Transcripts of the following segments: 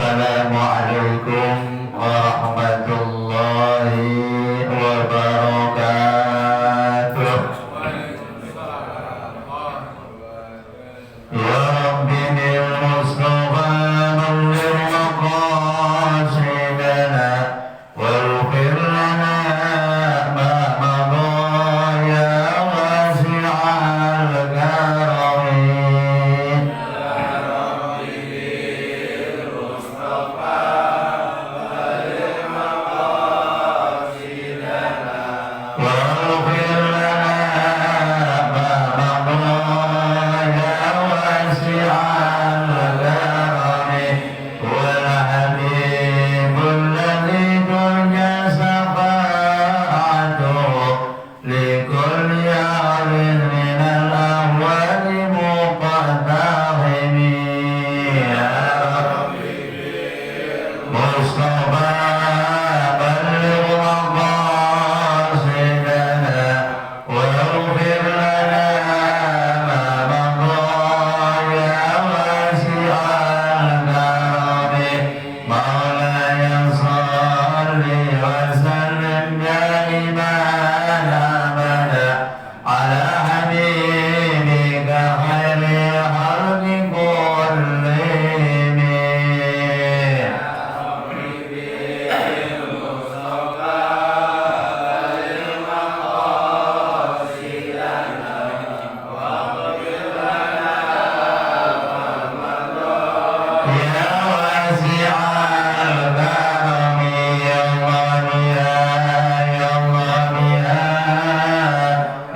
Assalamualaikum warahmatullahi wabarakatuh. Ya Rabbi bil Mustafa balligh maqasidana waghfir lana ma madha ya wasi'al karim. واغفر لنا ما مضى يا واسع الكرم والحبيب الذي ترجى شفاعته لكل عار من الأهوال مقتحم يا ربي مصطفى بلغ مقاصدنا واغفر لنا ما مضى يا واسع الكرم مولاي صل وسلم دائما ابدا على حبيبك خير الخلق كلهم. يا واسع الكرم يا الله يا الله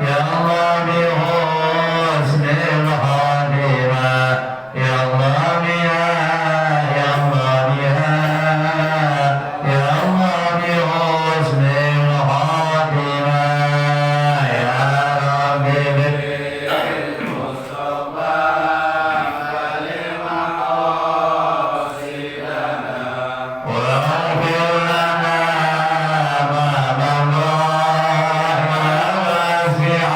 يا الله بحسن الخاتمة يا الله يا الله يا الله بحسن الخاتمة يا ربي واغفر لنا ما مضى يا واسع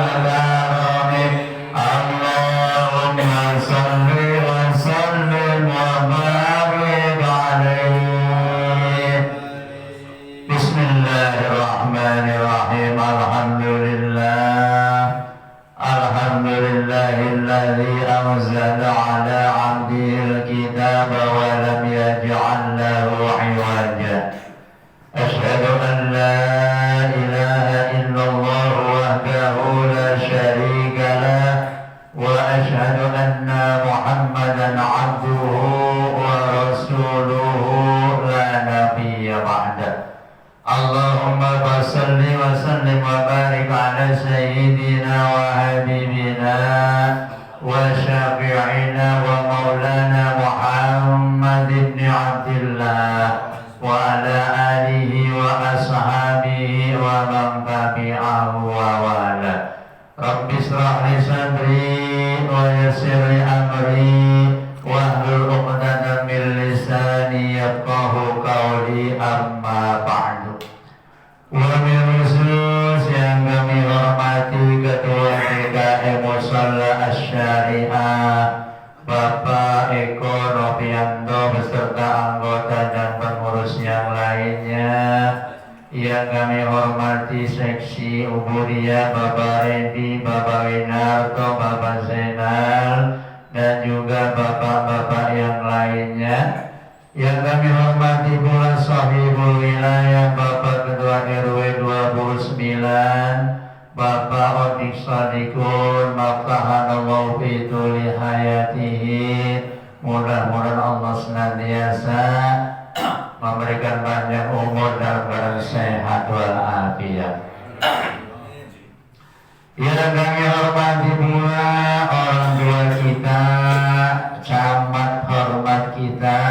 الكرم اللهم صل وسلم وبارك عليه. بسم الله الرحمن الرحيم. الحمد لله الذي أنزل على عبده الكتاب ولم يجعل له عوجا. أشهد أن لا إله إلا الله وحده لا شريك له وأشهد أن محمدا عبده ورسوله لا نبي بعده. اللهم صل وسلم وبارك على سيدنا وحبيبنا وشافعنا ومولانا محمد بن عبد الله وعلى آله وأصحابه ومن تبعه ووالاه. رب اشرح لي صدري ويسر لي أمري واحلل عقدة من لساني يفقهوا قولي. أما بعد. Wabil khusus yang kami hormati Ketua DKM Musalla Asy-Syariah Bapak Eko Novianto beserta anggota dan pengurus yang lainnya. Yang kami hormati Seksi Ubudiyah Bapak Rendi, Bapak Winarto, Bapak Zainal dan juga bapak-bapak yang lainnya. Yang kami hormati pula Sahibul Wilayah Bapak Ketua RW 29 Bapak Odik Sadikun Maftahanallahu fi tuli hayatihi. Mudah-mudahan Allah senantiasa memberikan panjang umur dan sehat walafiat. Yang kami hormati pula orang tua kita, camat hormat kita,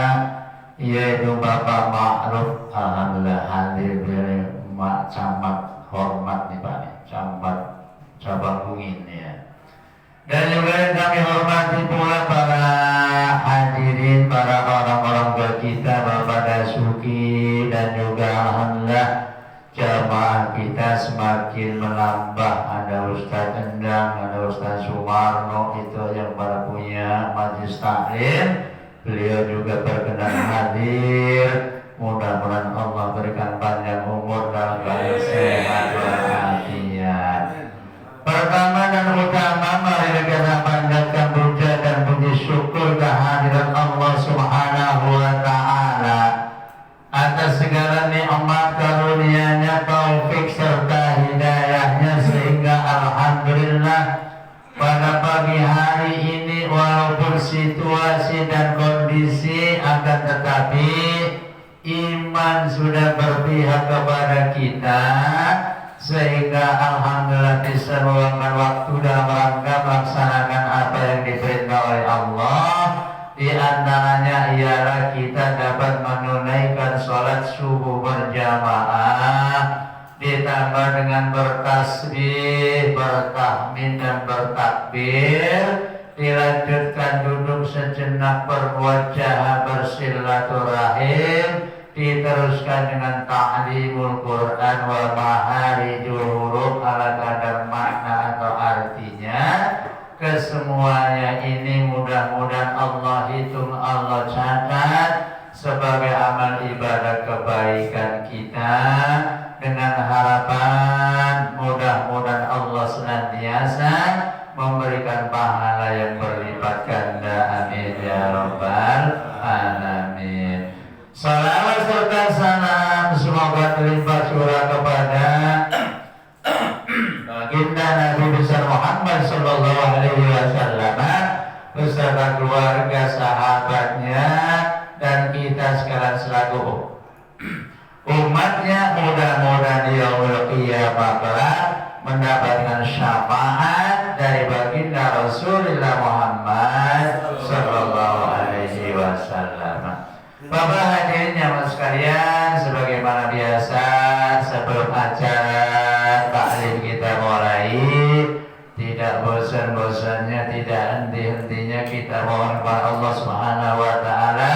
yaitu Bapak Ma'ruf. Alhamdulillah hadir dari Mak Camat hormat nih Pak, Camat Cabang Bungin ya. Dan juga yang kami hormati pula para hadirin, para orang-orang tua kita, Bapak Dasuki, dan juga alhamdulillah jamaah kita semakin menambah. Ada Ustadz Endang, ada Ustadz Sumarno, itu yang pada punya majlis taklim. beliau juga berkenan hadir. Mudah-mudahan Allah berikan panjang umur dalam keadaan sehat walafiat. Pertama dan utama, mari kita panjatkan puja dan puji syukur kehadiran Allah Subhanahu wa Ta'ala atas segala nikmat karunia-Nya, taufik serta hidayahnya, sehingga alhamdulillah pada pagi hari ini walaupun situasi dan kondisi, akan tetapi iman sudah berpihak kepada kita, sehingga alhamdulillah bisa meluangkan waktu dalam rangka melaksanakan apa yang diperintah oleh Allah. Di antaranya ialah kita dapat menunaikan sholat subuh berjamaah, ditambah dengan bertasbih, bertahmid dan bertakbir, dilanjutkan duduk sejenak bermuajahah bersilaturahim, diteruskan dengan ta'limul Quran wa maharijul huruf ala kadar makna atau artinya. Kesemuanya ini mudah-mudahan Allah hitung, Allah catat sebagai amal ibadah kebaikan kita, dengan harapan mudah-mudahan Allah senantiasa memberikan pahala yang berlipat ganda. Amin ya rabbal alamin. Salawat serta salam semoga terlimpah curah kepada baginda Nabi besar Muhammad sallallahu alaihi wasallam beserta keluarga, sahabatnya, dan kita sekalian selaku umatnya. Mudah-mudahan di yaumul qiyamah kelak mendapatkan syafaat dari baginda Rasulullah Muhammad sallallahu alaihi wasallam. Bapak hadirin jamaah sekalian, sebagaimana biasa sebelum acara taklim kita mulai, tidak bosan-bosannya, tidak henti-hentinya kita mohon kepada Allah Subhanahu wa Ta'ala.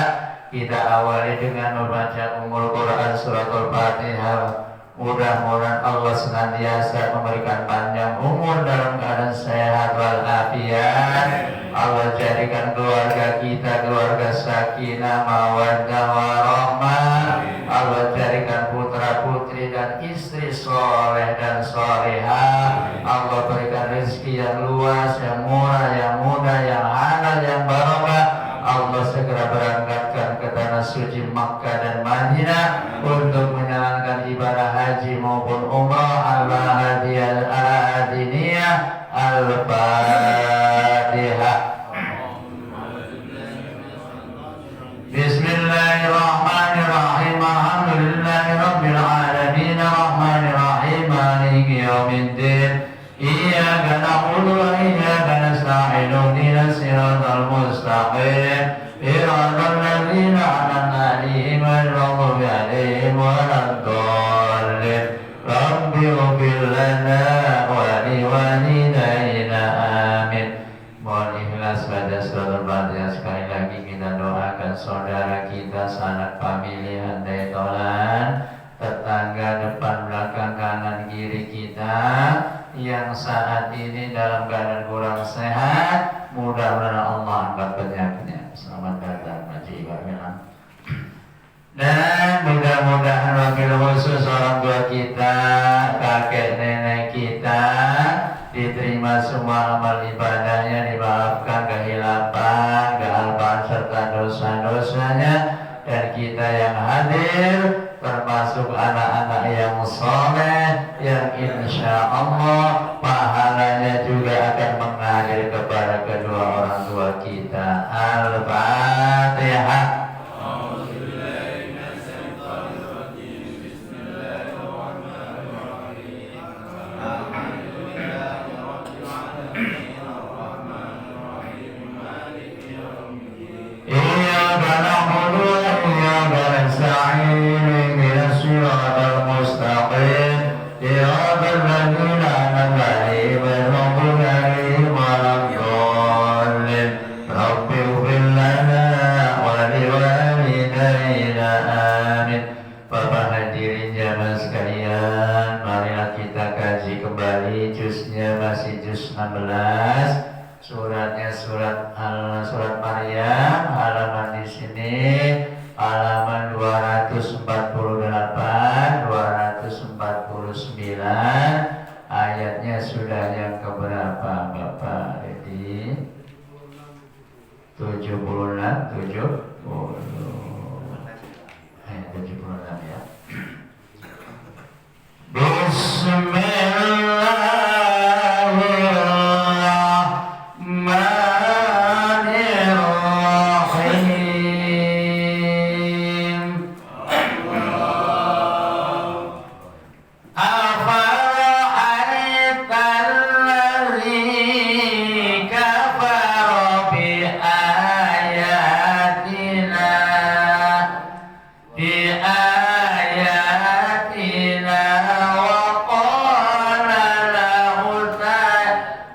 Kita awali dengan membaca Ummul Quran suratul Fatihah. Mudah-mudahan Allah senantiasa memberikan panjang umur dalam keadaan sehat walafiat. Allah jadikan keluarga kita keluarga sakinah mawaddah warahmah. Allah jadikan putra putri dan istri soleh dan solehah. Allah berikan rezeki yang luas, yang murah, yang mudah, yang halal, yang barokah. Allah segera berangkatkan ke tanah suci Makkah dan Madinah untuk menjalankan ibadah haji maupun umrah al-hadiniyah al-fatihah. Bismillahirrahmanirrahim. Alhamdulillahirabbil alamin arrahmanir rahim maliki yaumiddin. Iyyaka na'budu wa iyyaka nasta'in ihdinas siratal mustaqim siratal ladzina an'amta 'alaihim ghairil maghdubi 'alaihim waladdallin. Rabbi ighfir lana wa liwalidayna amin. Mohon ikhlas pada suratul Fatihah. Sekali lagi kita doakan saudara kita, sanak famili, handai tolan, tetangga depan belakang kanan kiri kita yang saat ini dalam keadaan kurang sehat, mudah-mudahan Allah angkat penyakitnya. Selamat datang Haji Ibrahim. Dan mudah-mudahan wakil khusus orang tua kita, kakek nenek kita, diterima semua amal ibadahnya, dimaafkan kehilapan, kealpaan serta dosa-dosanya, dan kita yang hadir termasuk anak-anak yang soleh yang insya Allah pahalanya juga akan mengalir kepada kedua orang tua kita. Al-Fatihah. Rabbi ighfir lana Ayat 76 ya. Bismillahirrahmanirrahim. Afara'aita allazi kafara bi ayatina wa qala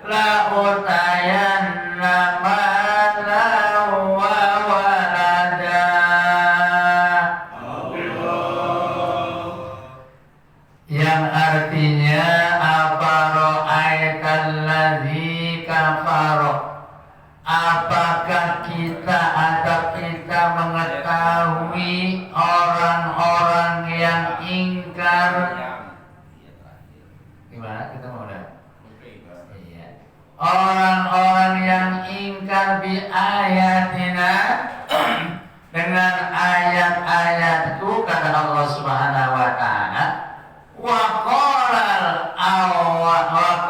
la'utayanna malan wa walada. Yang artinya afara'aitallazi kafara, apakah kita atau kita mengetahui orang-orang yang ingkar? Gimana kita mau udah? Iya. Orang-orang yang ingkar bi ayatina dengan ayat-ayatku, kata Allah Subhanahu wa taala, wa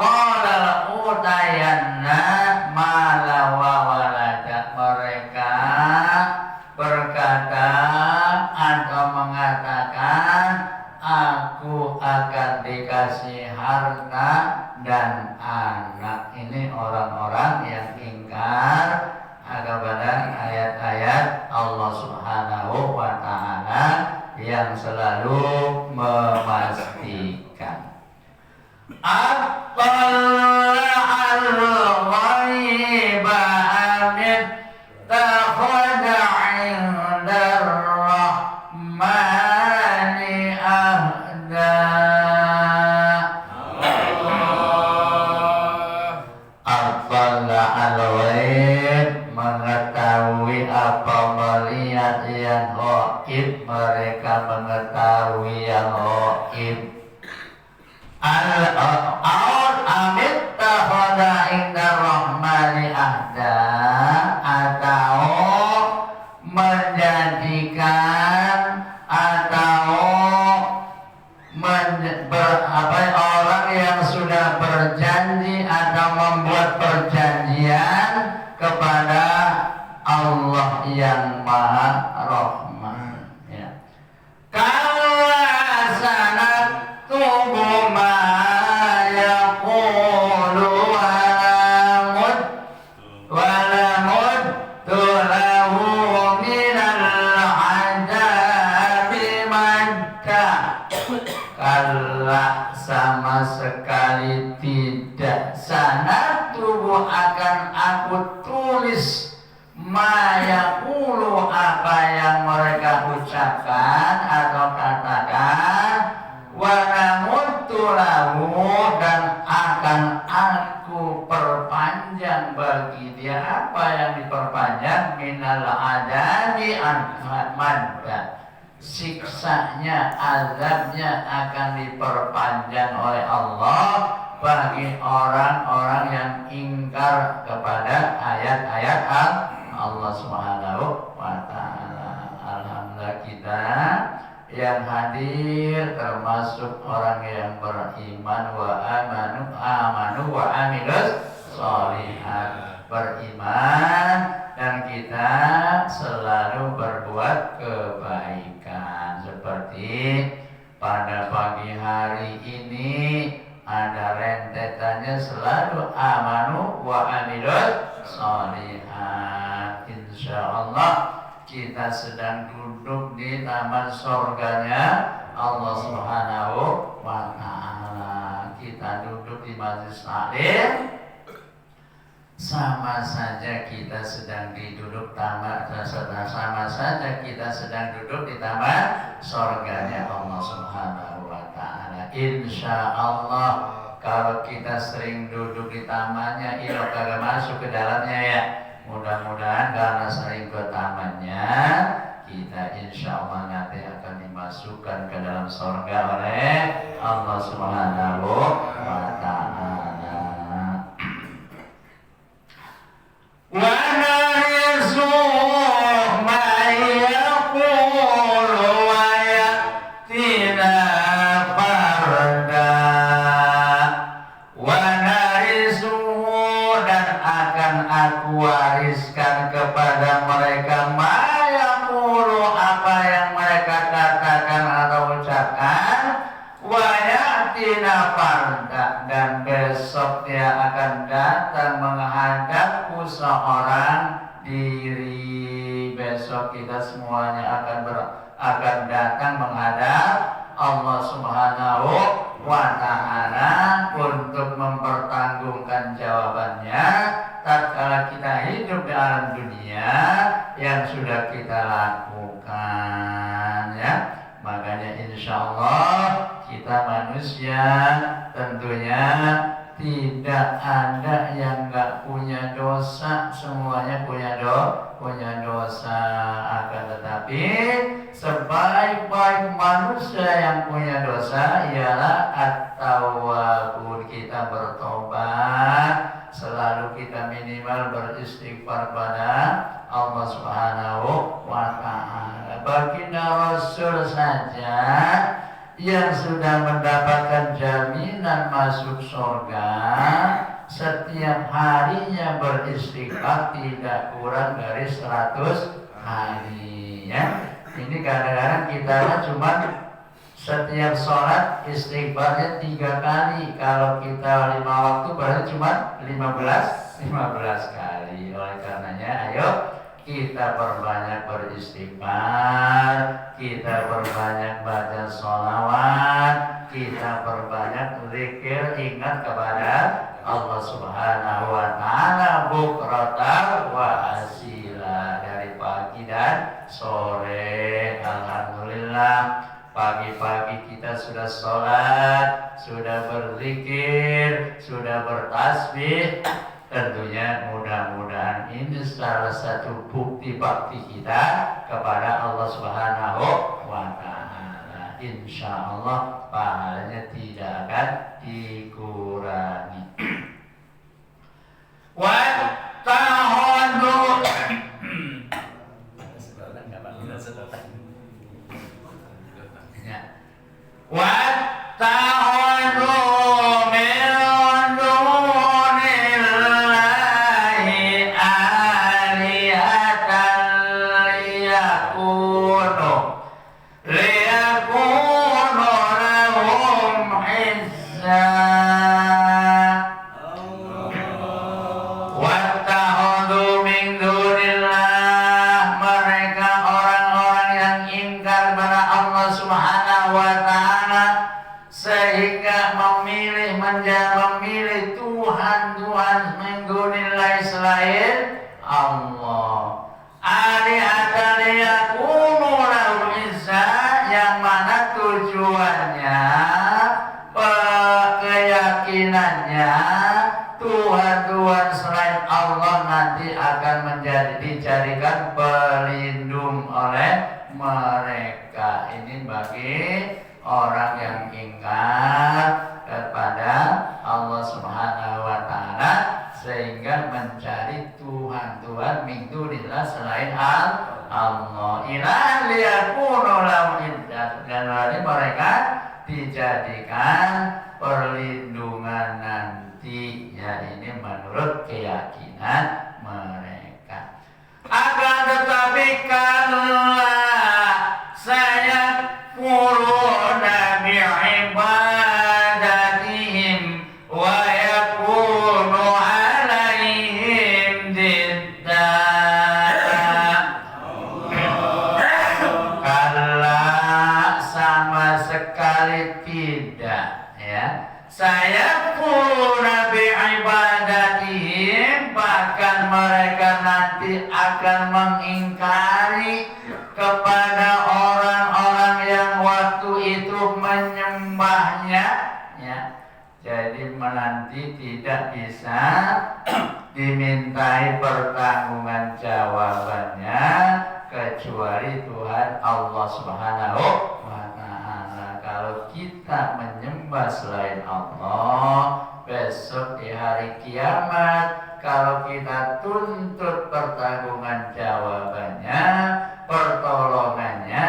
qala utayanna mala wa walada. Mereka berkata atau mengatakan, aku akan dikasih harta dan anak. Ini orang-orang yang ingkar kepada ayat-ayat Allah Subhanahu wa taala yang selalu memastikan. At-tala'al ghaiba amit takhada 'indar rahmani ahda. At-tala'al ghaib, mengetahui apa, melihat yang gaib. Mereka mengetahui yang gaib. Al-aud amit takhada indar rahmani ahda, atau menjadikan orang yang sudah berjanji atau membuat perjanjian kepada Allah yang Maha Rahman, ya. Kalla sanaktubu ma yaqulu wa lamuddu lahu minal adabi madda. Kalla, sama sekali tidak. Sanaktubu, akan aku tulis mayaqulu, apa yang mereka ucapkan atau katakan, wa namuddu lahu, dan akan aku perpanjang bagi dia. Apa yang diperpanjang? Minal adabi madda, siksanya, azabnya akan diperpanjang oleh Allah bagi orang-orang yang ingkar kepada ayat-ayat Allah Subhanahu wa taala. Alhamdulillah, kita yang hadir termasuk orang yang beriman, wa amanu wa amilus sholihat, beriman dan kita selalu berbuat kebaikan. Seperti pada pagi hari ini ada rentetannya selalu amanu wa amilus sholihat. Insyaallah kita sedang duduk di taman surganya Allah Subhanahu wa taala. Kita duduk di majelis taklim, sama saja kita sedang duduk sama saja kita sedang duduk di taman surganya Allah Subhanahu wa taala. Insyaallah kalau kita sering duduk di tamannya, ilo kagak masuk ke dalamnya ya. Mudah-mudahan karena sering ke tamannya, kita insyaallah nanti akan dimasukkan ke dalam surga oleh Allah Subhanahu wa taala. Wa narizuh ma besok dia akan datang menghadapku seorang diri. Besok kita semuanya akan datang menghadap Allah Subhanahu wa Ta'ala untuk mempertanggungan jawabannya tatkala kita hidup di alam dunia yang sudah kita lakukan, ya. Makanya insya Allah kita manusia tentunya tidak ada yang nggak punya dosa, semuanya punya dosa. Akan tetapi sebaik-baik manusia yang punya dosa ialah at-tawwabun, kita bertobat, selalu kita minimal beristighfar pada Allah Subhanahu wa Ta'ala. Baginda Rasul saja yang sudah mendapatkan jaminan masuk surga setiap harinya beristighfar tidak kurang dari 100 hari, ya. Ini kadang-kadang kita cuma setiap sholat istighfarnya 3 kali. Kalau kita 5 waktu berarti cuma 15 kali. Oleh karenanya ayo kita perbanyak beristighfar, kita perbanyak baca sholawat, kita perbanyak zikir, ingat kepada Allah Subhanahu wa Ta'ala bukratan wa asila, dari pagi dan sore. Alhamdulillah, pagi-pagi kita sudah sholat, sudah berzikir, sudah bertasbih. Tentunya mudah-mudahan ini salah satu bukti bakti kita kepada Allah Subhanahu wa Ta'ala. Insya Allah pahalanya tidak akan dikurangi. Wattahadu memilih Tuhan min dunillah selain Allah. Alihatan liyakunu lahum izzah, yang mana tujuannya, keyakinannya Tuhan-Tuhan selain Allah nanti akan dijadikan pelindung oleh mereka. Ini bagi orang yang ingkar kepada Allah Subhanahu wa Ta'ala sehingga mencari Tuhan-Tuhan min dunillah selain Allah. Ilahan liyakunu lahum izzah, dan mereka dijadikan perlindungan nanti, ya. Ini menurut keyakinan mereka. Akan tetapi kala saya kuruna bi'ibadatihim wa yakunu alaihim didda. Kala sama sekali tidak, ya. Saya kuruna bi'ibadatihim, bahkan mereka nanti akan mengingkari kepada orang-orang yang waktu itu menyembahnya, ya. Jadi nanti tidak bisa dimintai pertanggungan jawabannya kecuali Tuhan Allah Subhanahu wa Ta'ala. Kalau kita menyembah selain Allah, besok di hari kiamat kalau kita tuntut pertanggungan jawabannya, pertolongannya,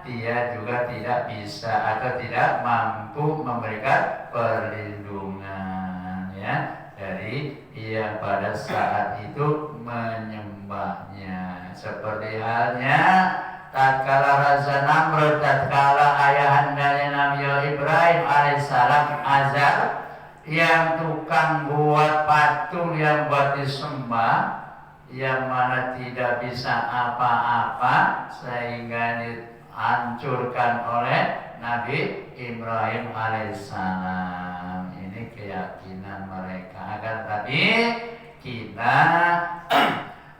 dia juga tidak bisa atau tidak mampu memberikan perlindungan, ya. Dari yang pada saat itu menyembahnya. Seperti halnya tatkala Raja Namrud, tatkala ayahandanya Nabi Ibrahim alaihissalam Azar yang tukang buat patung yang buat disembah, yang mana tidak bisa apa-apa sehingga dihancurkan oleh Nabi Ibrahim alaihissalam. Ini keyakinan mereka. Akan tetapi kita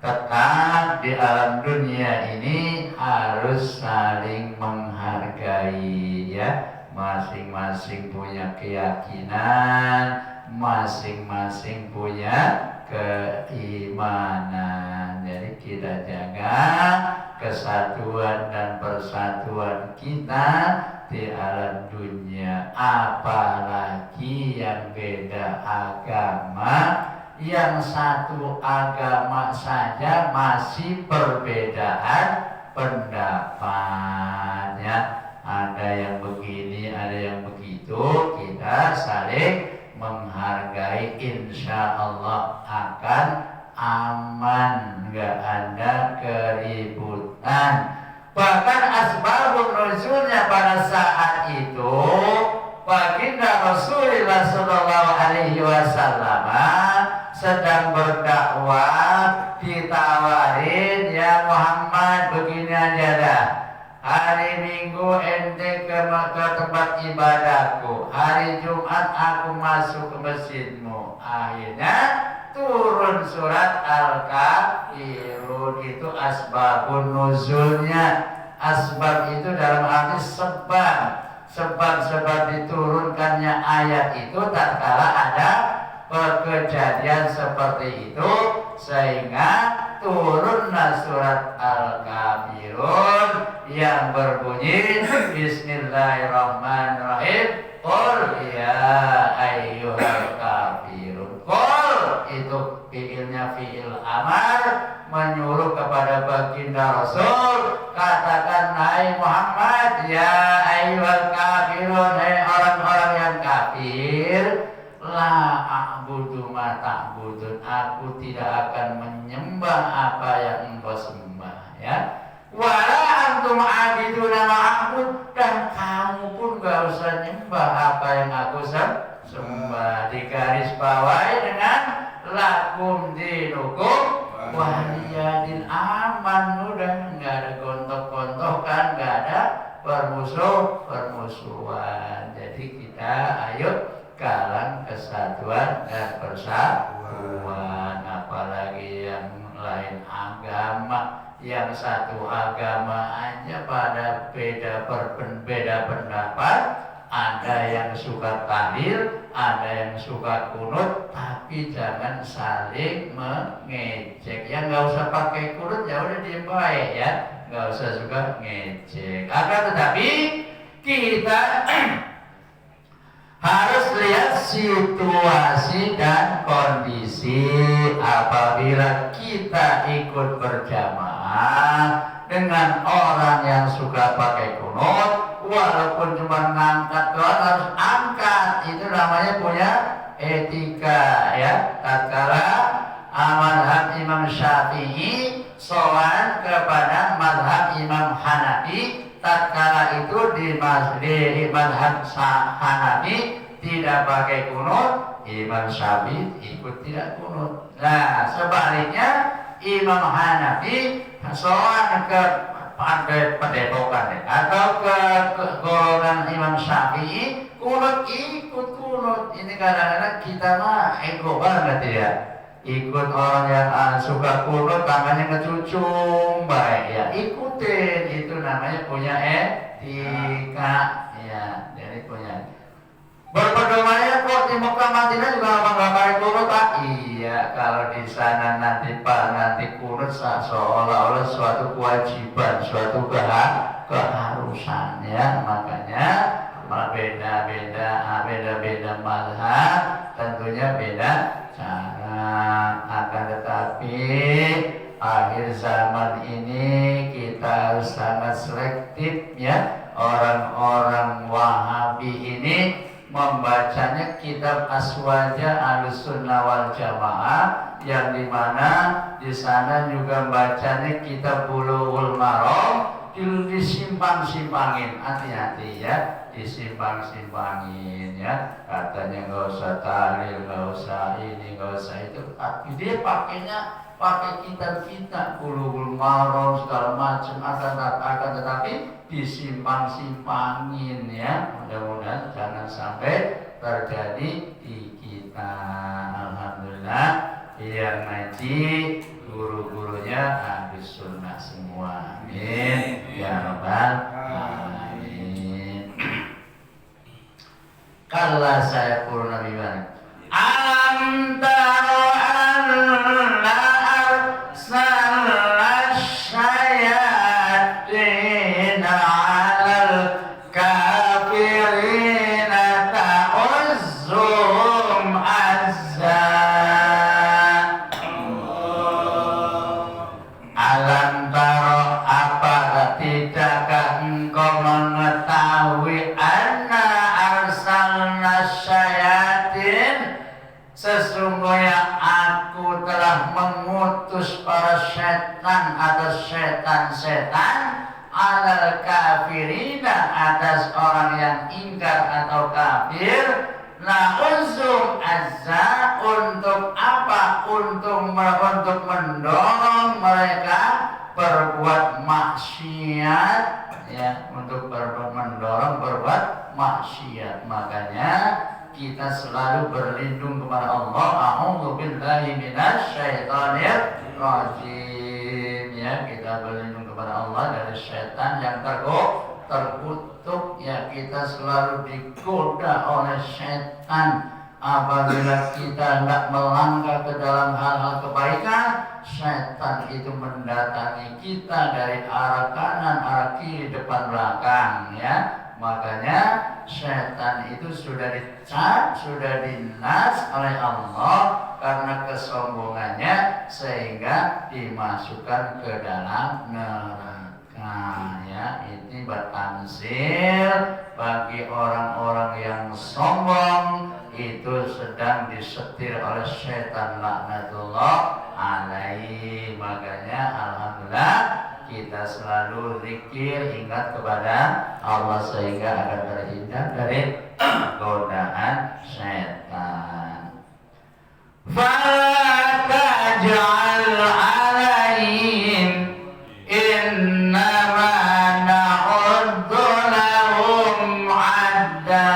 tetap di alam dunia ini harus saling menghargai, ya. Masing-masing punya keyakinan, masing-masing punya keimanan. Jadi kita jaga kesatuan dan persatuan kita di alam dunia. Apalagi yang beda agama, yang satu agama saja masih perbedaan pendapatnya. Ada yang begini, ada yang begitu. Kita saling menghargai, insya Allah akan aman, nggak ada keributan. Bahkan asbabun nuzulnya pada saat itu baginda Rasulullah Shallallahu Alaihi Wasallam sedang berdakwah, ditawarin, ya Muhammad, begini aja dah. Hari Minggu ente ke tempat ibadahku, hari Jumat aku masuk ke masjidmu. Akhirnya turun surat Al-Kafirun. Itu asbabun nuzulnya. Asbab itu dalam arti sebab. Sebab diturunkannya ayat itu tatkala ada kejadian seperti itu, sehingga turunlah surat Al-Kafirun yang berbunyi Bismillahirrahmanirrahim. Qul ya ayyuhal kafirun. Qul itu fiilnya fiil amar, menyuruh kepada baginda Rasul, katakan hai Muhammad, ya ayyuhal kafirun, hai orang-orang yang kafir, la a'budu ma ta'budun, aku tidak akan menyembah apa yang engkau sembah, ya. Wala antum abiduna ma'abud, dan kamu pun gak usah nyembah apa yang aku sembah. Digaris bawahi dengan lakum dinukum waliyadin, aman, udah nggak ada gontok-gontokan, nggak ada permusuhan. Jadi kita ayo galang kesatuan dan persatuan. Apalagi yang lain agama, yang satu agama aja pada beda pendapat. Ada yang suka tahlil, ada yang suka kunut, tapi jangan saling mengejek. Ya nggak usah pakai kunut, ya udah diem baik, ya, nggak usah juga ngejek. Akan tetapi kita harus lihat situasi dan kondisi. Apabila kita ikut berjamaah dengan orang yang suka pakai kunut, walaupun cuma ngangkat doang, harus angkat. Itu namanya punya etika, ya. Tatkala madhab Imam Syafi'i sowan kepada madhab Imam Hanafi, tatkala itu di madhab Hanafi tidak pakai kunut, Imam Syafi'i ikut tidak kunut. Nah, sebaliknya Imam Hanafi sowan ke padepokan atau ke golongan Imam Syafi'i, kunut ikut kunut. Ini kadang-kadang kita mah ego banget, ya. Ikut orang yang suka kunut, tangannya ngecucung, baik, ya, ikutin. Itu namanya punya etika, ya. Jadi punya berpedomannya kok di Mekah Madinah juga nggak pakai kunut, Pak. Iya, kalau di sana nanti kunut seolah-olah suatu kewajiban, suatu keharusan, ya. Makanya beda-beda mazhab, tentunya beda cara. Akan tetapi akhir zaman ini kita harus sangat selektif, ya. Orang-orang Wahabi ini membacanya kitab Aswaja Ahlussunnah wal Jamaah, yang dimana di sana juga bacanya kitab Bulughul Maram, disimpang-simpangin, hati-hati ya, disimpang-simpangin ya. Katanya nggak usah tahlil, nggak usah ini, nggak usah itu, tapi dia pakainya pakai kitab-kitab kulul marom segala macam, akan tetapi disimpang-simpangin ya. Mudah-mudahan jangan sampai terjadi di kita. Alhamdulillah yang ngaji guru-gurunya ahli sunnah semua. Amin ya rabbal alamin. Kalla saya purna biman alam taro anna arsalna syayatin alal kafirina ta'uzzum azza. Alam taro, apakah tidakkah engkau mengetahui anna arsalna syayatin, sesungguhnya aku telah mengutus para setan atau setan-setan alal kafirina, atas orang yang ingkar atau kafir, na'uzum azza, untuk apa? Untuk mendorong mereka berbuat maksiat ya, untuk mendorong berbuat maksiat. Makanya kita selalu berlindung kepada Allah. A'udzubillahi minasyaitonir rajim ya, kita berlindung kepada Allah dari setan yang terkutuk ya. Kita selalu digoda oleh setan. Apabila kita hendak melangkah ke dalam hal-hal kebaikan, setan itu mendatangi kita dari arah kanan, arah kiri, depan, belakang ya. Makanya setan itu sudah dicap, sudah dinas oleh Allah karena kesombongannya, sehingga dimasukkan ke dalam neraka ya. Ini bertanzir bagi orang-orang yang sombong, itu sedang disetir oleh setan laknatullah alaihi. Makanya alhamdulillah kita selalu zikir, ingat kepada Allah, sehingga akan terhindar dari godaan setan. Fala taj'al alaihim innama na'uddu lahum 'adda.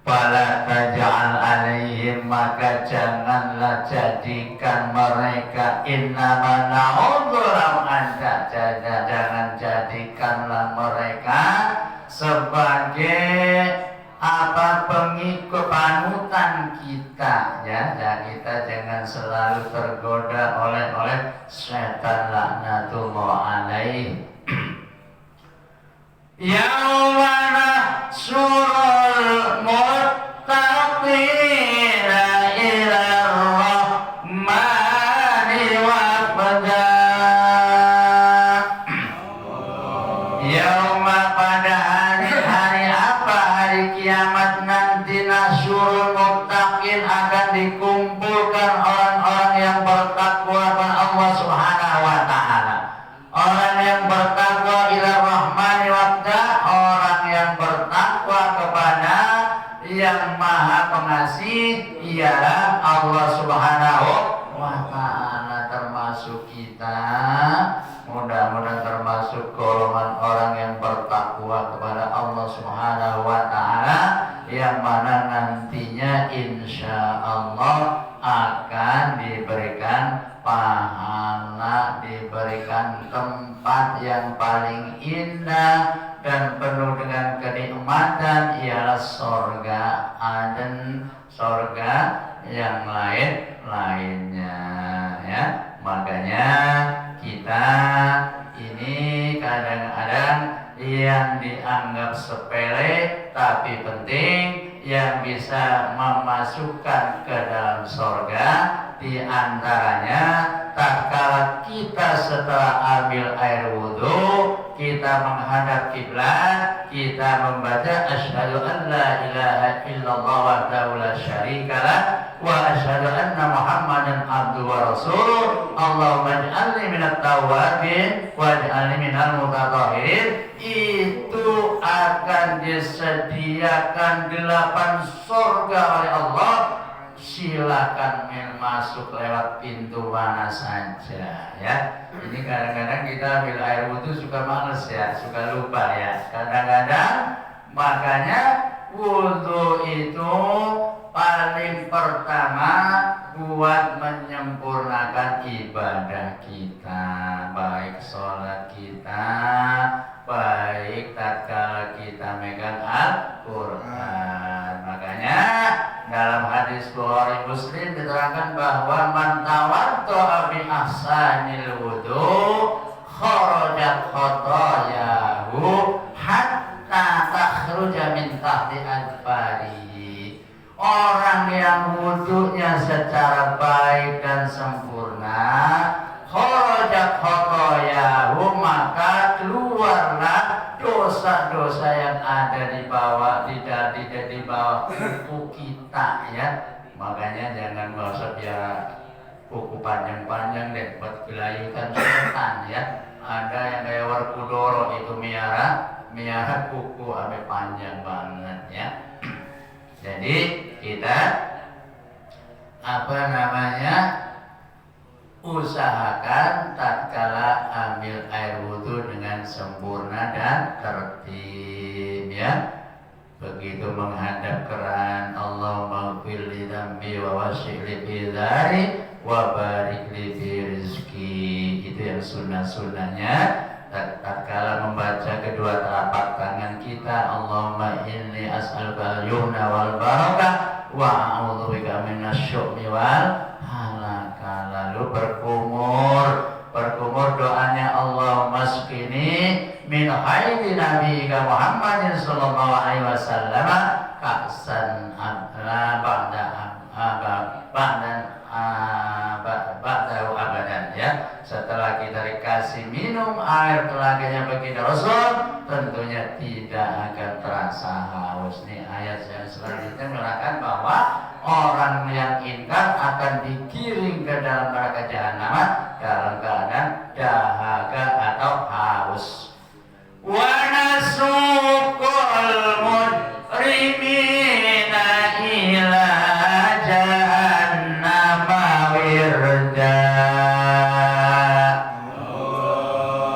Fala taj'al alaihim, maka janganlah jadikan mereka, innama na'udzu lahum 'adda, jangan jadikanlah mereka sebagai apa, pengikut panutan kita ya. Dan kita jangan selalu tergoda oleh setan laknatullah alaihi. Yauma nahsyurul muttaqina ila rahmani wafda. Yauma, pada hari apa? Hari kiamat nanti, nahsyurul muttaqin, akan dikumpulkan orang-orang yang bertakwa kepada Allah Subhanahu wa taala. Orang yang bertakwa ila rahmani wafda, orang yang bertakwa kepada yang maha pengasih, ialah Allah Subhanahu wa ta'ala. Termasuk kita, mudah-mudahan termasuk golongan orang yang bertakwa kepada Allah Subhanahu wa ta'ala, yang mana nantinya insya Allah akan diberikan pahala, diberikan tempat yang paling indah dan penuh dengan kenikmatan, ialah sorga Aden, sorga yang lainnya ya. Makanya kita ini kadang-kadang yang dianggap sepele tapi penting, yang bisa memasukkan ke dalam sorga, di antaranya tatkala kita setelah ambil air wudhu, kita menghadap kiblat, kita membaca asyhadu an la ilaha illallah wahdahu la syarikalah wa asyhadu anna Muhammadan abduhu wa rasuluh. Allahumma ij'alni minat tawwabin waj'alni minal mutatahhirin. Itu akan disediakan 8 surga oleh Allah. Silakan masuk lewat pintu mana saja ya. Ini kadang-kadang kita ambil air wudhu suka males ya, suka lupa ya. Kadang-kadang makanya wudhu itu paling pertama buat menyempurnakan ibadah kita, baik sholat kita, baik tatkala kita megang Al-Quran. Makanya dalam hadis Bukhari Muslim diterangkan bahwa man tawadda'a bi ahsanil wudu kharajat khotoyahu hatta takhruja min tahti adfarihi. Orang yang wudunya secara baik dan sempurna, kharajat khotoyahu, maka keluarlah dosa-dosa yang ada di bawah di bawah kuku kita ya. Makanya jangan merasa biar kuku panjang-panjang deh buat gelayutan setan ya. Ada yang kayak Werkudara itu miara kuku sampai panjang banget ya. Jadi kita usahakan tatkala ambil air wudhu dengan sempurna dan tertib ya. Begitu menghadap keran, Allahumma ighfir li dzambi wa wasi' li fidari wa barik li fi rizki. Itu yang sunnah-sunnahnya. Tatkala membaca kedua telapak tangan kita, Allahumma inni as'aluka al-yumna wal barakah wa a'udzubika minasyu'mi wal halaka. Lalu berkumur doanya, Allahumma asqini min haidi nabiyika Muhammadin sallallahu alaihi wasallam ka'san ba'dahu abadan ya. Setelah kita dikasih minum air telaganya baginda Rasul, tentunya tidak akan terasa haus. Nih ayat yang selanjutnya menerangkan bahwa orang yang ingkar akan digiring ke dalam neraka jahanam dalam keadaan dahaga atau haus. Wa nasuqul mujrimina ila jahannama wirda.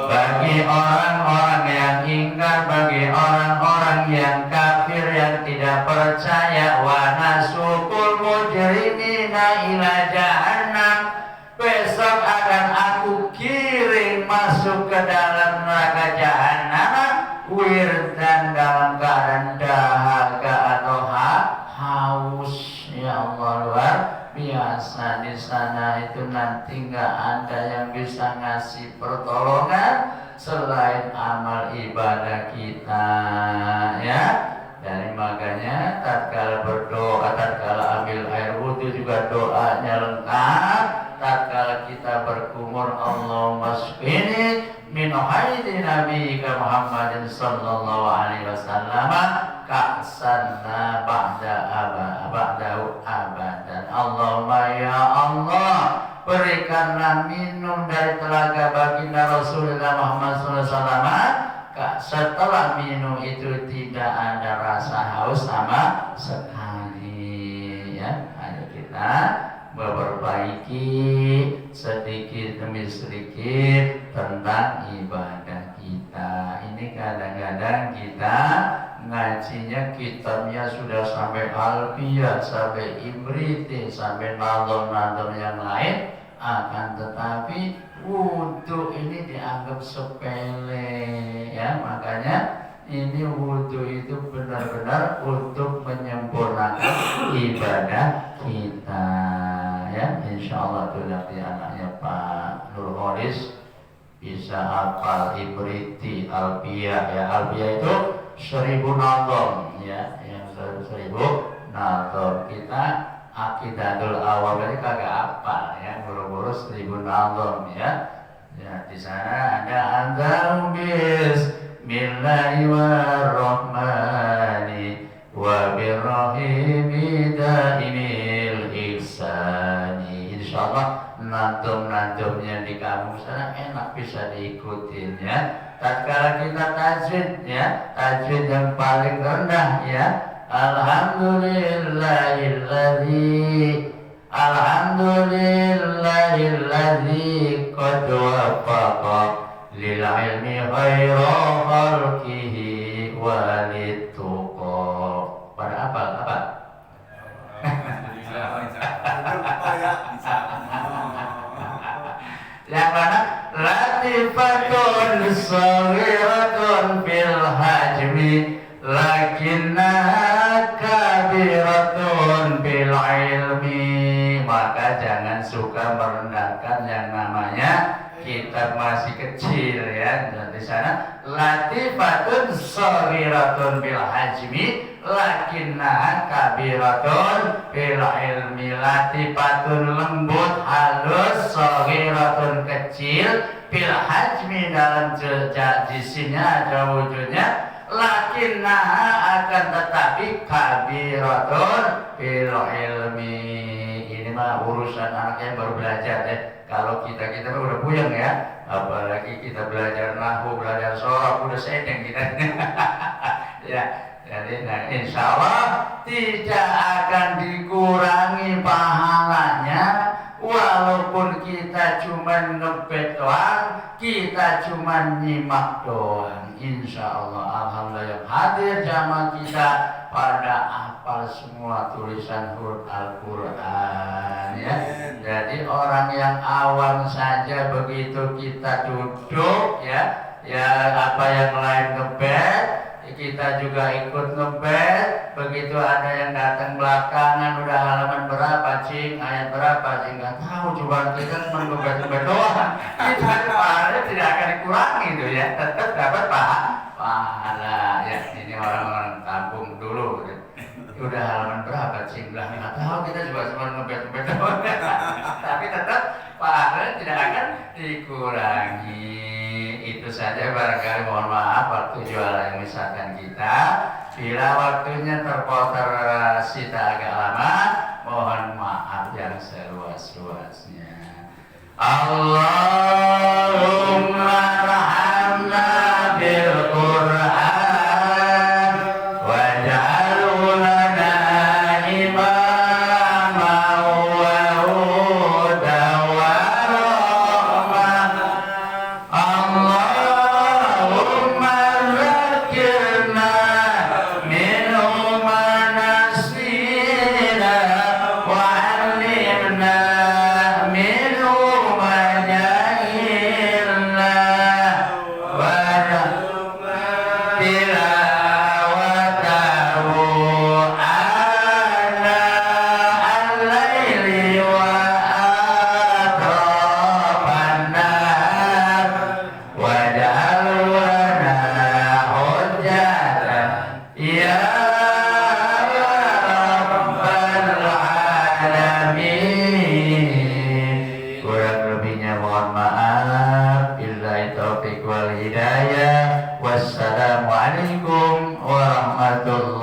Bagi orang-orang yang ingkar, bagi orang-orang yang kafir, yang tidak percaya, wa nasuqul mujrimina ila jahannam, besok akan aku kirim masuk ke dalam neraka jahanam wirdan, dalam keadaan dahaga atau haus. Ya Allah, luar biasa. Di sana itu nanti nggak ada yang bisa ngasih pertolongan selain amal ibadah kita ya. Dari makanya tatkala berdoa, tatkala ambil air wudhu juga doanya lengkap. Tatkala kita berkumur, Allahumma asqini min haidi nabiyika Muhammadin sallallahu alaihi wasallam ka'san ba'dahu abadan. Allahumma ya Allah, berikanlah minum dari telaga baginda Rasulullah Muhammad sallallahu alaihi wasallam. Setelah minum itu tidak ada rasa haus sama sekali ya. Ayo kita memperbaiki sedikit demi sedikit tentang ibadah kita. Ini kadang-kadang kita ngajinya kitabnya sudah sampai Alfiyah, sampai Ibriti, sampai nazam-nazam yang lain, akan tetapi wudhu ini dianggap sepele ya. Makanya ini wudhu itu benar-benar untuk menyempurnakan ibadah kita ya. Insya Allah tuh nanti anaknya Pak Nurholis bisa hafal Ibriti, Alfiyah ya. Alfiyah itu 1000 nazam ya, yang 1000 nazam. Kita Aqidatul Awam ini kagak apa ya, buru-buru 1000 nazam ya. Ya di sana ada anzal bismillahirrahmanirrahim wa birrahimi daimil ihsan insya Allah nantum-nantumnya di kampung sana enak bisa diikutin ya. Tatkala kita tajwid ya, tajwid yang paling rendah ya, Alhamdulillahilladzi qad waffaqa lil ilmi khairu khalqihi walituqa. Pada apa? Yang mana? Latifatun saghiratun fil hajmi lakinna kabiratun fil ilmi. Maka jangan suka merendahkan yang namanya kita masih kecil ya. Dan di sana latifatun saghiratun fil hajmi lakinna kabiratun fil ilmi. Latifatun lembut halus, saghiratun kecil, fil hajmi dalam jisimnya ada wujudnya, lakinna akan tetapi kabiratun fil ilmi. Ini mah urusan anak yang baru belajar ya. Kalau kita udah puyeng ya, apalagi kita belajar nahwu, belajar sorof, udah sedeng kita. Ya. Jadi insya Allah tidak akan dikurangi pahalanya walaupun kita cuma ngebet doang, kita cuma nyimak doang. Insya Allah, alhamdulillah yang hadir jamaah kita pada hafal semua tulisan huruf Al-Quran ya. Jadi orang yang awam saja begitu kita duduk ya, apa yang lain ngebet, kita juga ikut ngebet. Begitu ada yang datang belakangan, udah halaman berapa cing, ayat berapa cing, nggak tahu, coba kita cuma ngebet doang. Kita pahalanya tidak akan dikurangi itu ya, tetap dapat pahala ya. Ini orang-orang kampung dulu udah halaman berapa cing, lah nggak tahu, kita juga cuma ngebet doang. Tapi tetap pahalanya tidak akan dikurangi. Itu saja, barangkali mohon maaf waktu jualan yang misalkan kita. Bila waktunya terpotong agak lama, mohon maaf yang seluas-luasnya. Allahumma rahamna bil Qur'an waj'alhu lana imaman wa hudan wa rahmah. Allahumma zakkirna minhu ma nasina wa 'allimna minhu ma jahilna wa tilawatahu ana al-laili wa atrafan nahar waj'alhu lana hujjatan ya rabbal alamin. Kurang lebihnya mohon maaf. Billahi taufiq wal hidayah. Wassalamualaikum warahmatullahi